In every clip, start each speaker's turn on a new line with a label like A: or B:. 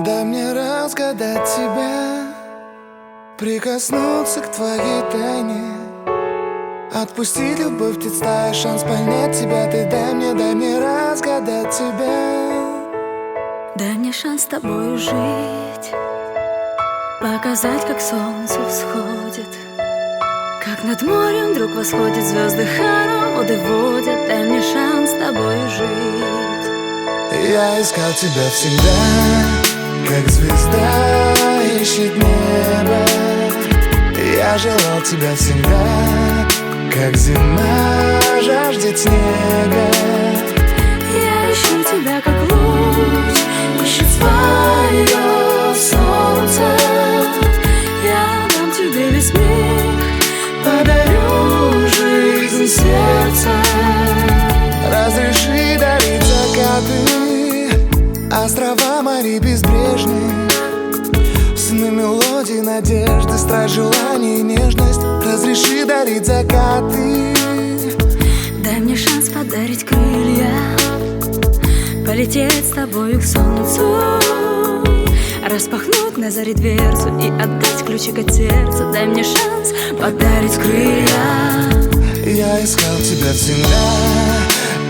A: Дай мне разгадать тебя, прикоснуться к твоей тайне, отпустить любовь, ведь стая шанс понять тебя. Ты дай мне разгадать тебя.
B: Дай мне шанс с тобою жить, показать, как солнце всходит, как над морем вдруг восходят звезды, хороводы водят. Дай мне шанс с тобою жить.
A: Я искал тебя всегда, как звезда ищет небо. Я желал тебя всегда, как зима жаждет снега.
B: Я ищу тебя, как луч ищет свое солнце. Я дам тебе весь мир, подарю жизнь сердца.
A: Разреши дарить закаты, острова, моря безбрежные, сны, мелодии, надежды, страсть, желание и нежность. Разреши дарить закаты.
B: Дай мне шанс подарить крылья, полететь с тобою к солнцу, распахнуть на заре дверцу и отдать ключик от сердца. Дай мне шанс подарить крылья.
A: Я искал тебя всегда,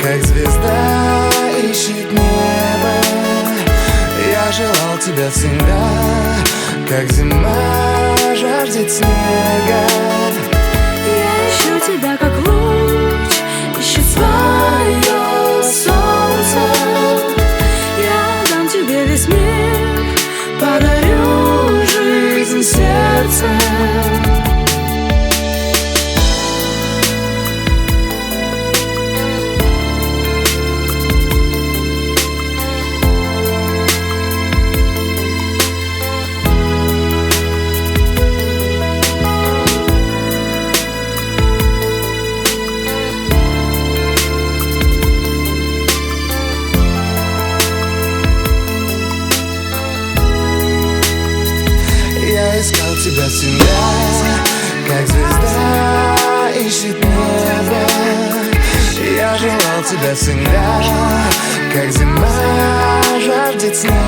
A: как звезда ищет небо. Я желал тебя всегда, как зима жаждет снега.
B: Я ищу тебя, как луч ищет свое солнце. Я дам тебе весь мир, подарю жизнь сердца.
A: Я искал тебя всегда, как звезда ищет небо. Я желал тебя всегда, как зима жаждет снега.